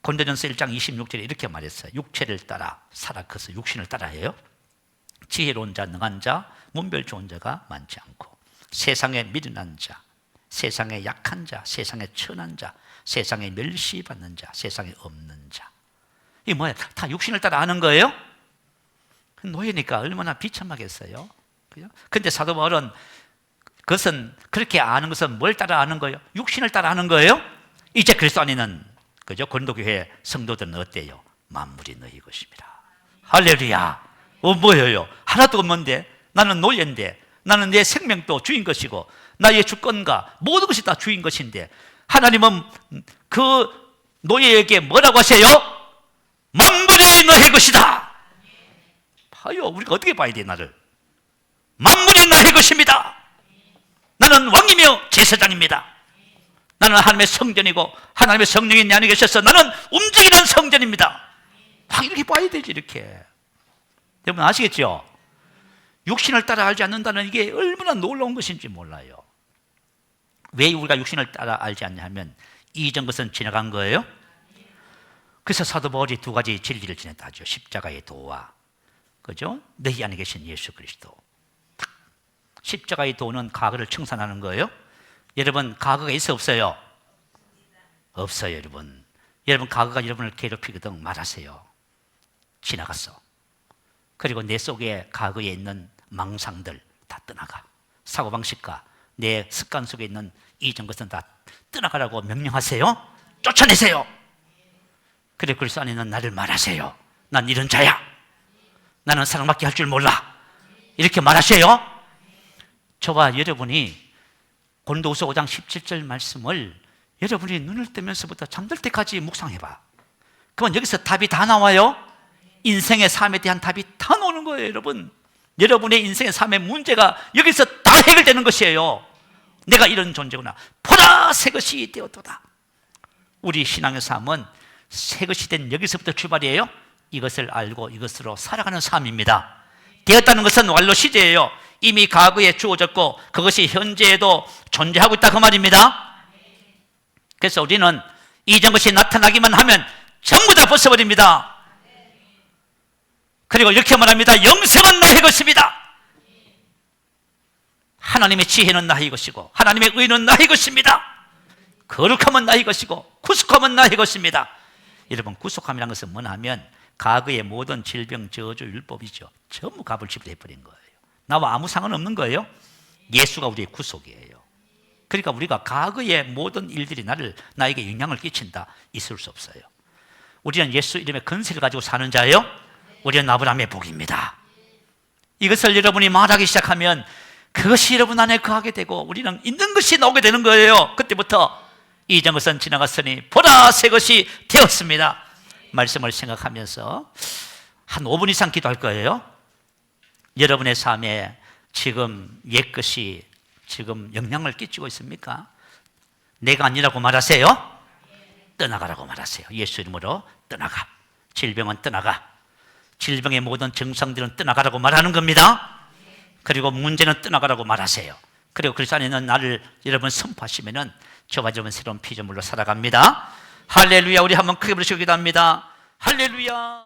고린도전서 1장 26절에 이렇게 말했어요. 육체를 따라 살아 커서 육신을 따라 해요. 지혜로운 자, 능한 자, 문별 좋은 자가 많지 않고 세상에 미련한 자, 세상에 약한 자, 세상에 천한 자, 세상에 멸시받는 자, 세상에 없는 자. 이게 뭐예요? 다 육신을 따라 하는 거예요? 노예니까 얼마나 비참하겠어요? 그런데 사도 바울은 그것은 그렇게 아는 것은 뭘 따라 아는 거예요? 육신을 따라 하는 거예요? 이제 그리스도 안에는 그죠? 고린도 교회 성도들은 어때요? 만물이 너희 것입니다. 할렐루야. 뭐예요? 하나도 없는데 나는 노예인데 나는 내 생명도 주인 것이고 나의 주권과 모든 것이 다 주인 것인데 하나님은 그 노예에게 뭐라고 하세요? 만물이 너의 것이다. 봐요. 우리가 어떻게 봐야 돼, 나를? 만물이 나의 것입니다. 나는 왕이며 제사장입니다. 나는 하나님의 성전이고 하나님의 성령이 내 안에 계셔서 나는 움직이는 성전입니다. 이렇게 봐야 되지, 이렇게. 여러분 아시겠죠? 육신을 따라 알지 않는다는 이게 얼마나 놀라운 것인지 몰라요. 왜 우리가 육신을 따라 알지 않냐 하면 이전 것은 지나간 거예요. 그래서 사도 바울이 두 가지 진리를 지냈다 하죠. 십자가의 도와, 그죠? 너희 안에 계신 예수 그리스도. 십자가의 도는 과거를 청산하는 거예요. 여러분 과거가 있어 없어요? 없어요. 여러분 과거가 여러분을 괴롭히거든 말하세요. 지나갔어. 그리고 내 속에 과거에 있는 망상들 다 떠나가. 사고방식과 내 습관 속에 있는 이전 것은 다 떠나가라고 명령하세요. 쫓아내세요. 그리고 그리스도 안에 있는 나를 말하세요. 난 이런 자야. 나는 사랑받기 할 줄 몰라. 이렇게 말하세요. 저와 여러분이 고린도후서 5장 17절 말씀을 여러분이 눈을 뜨면서부터 잠들 때까지 묵상해봐. 그러면 여기서 답이 다 나와요. 인생의 삶에 대한 답이 다 나오는 거예요, 여러분. 여러분의 인생의 삶의 문제가 여기서 다 해결되는 것이에요. 내가 이런 존재구나. 보라, 새 것이 되었도다. 우리 신앙의 삶은 새 것이 된 여기서부터 출발이에요. 이것을 알고 이것으로 살아가는 삶입니다. 되었다는 것은 완료 시제예요. 이미 과거에 주어졌고 그것이 현재에도 존재하고 있다 그 말입니다. 그래서 우리는 이전 것이 나타나기만 하면 전부 다 벗어버립니다. 그리고 이렇게 말합니다. 영생은 나의 것입니다. 하나님의 지혜는 나의 것이고 하나님의 의는 나의 것입니다. 거룩함은 나의 것이고 구속함은 나의 것입니다. 여러분 구속함이라는 것은 뭐냐 하면 과거의 모든 질병, 저주, 율법이죠. 전부 값을 지불해버린 거예요. 나와 아무 상관없는 거예요. 예수가 우리의 구속이에요. 그러니까 우리가 과거의 모든 일들이 나에게 영향을 끼친다. 있을 수 없어요. 우리는 예수 이름의 권세를 가지고 사는 자예요. 우리는 아브라함의 복입니다. 이것을 여러분이 말하기 시작하면 그것이 여러분 안에 거하게 되고 우리는 있는 것이 나오게 되는 거예요. 그때부터 이전 것은 지나갔으니 보라 새 것이 되었습니다. 말씀을 생각하면서 한 5분 이상 기도할 거예요. 여러분의 삶에 지금 옛것이 지금 영향을 끼치고 있습니까? 내가 아니라고 말하세요. 떠나가라고 말하세요. 예수 이름으로 떠나가. 질병은 떠나가. 질병의 모든 증상들은 떠나가라고 말하는 겁니다. 그리고 문제는 떠나가라고 말하세요. 그리고 그리스도 안에 있는 나를 여러분 선포하시면은 저와 여러분 새로운 피조물로 살아갑니다. 할렐루야. 우리 한번 크게 부르시기도 합니다. 할렐루야.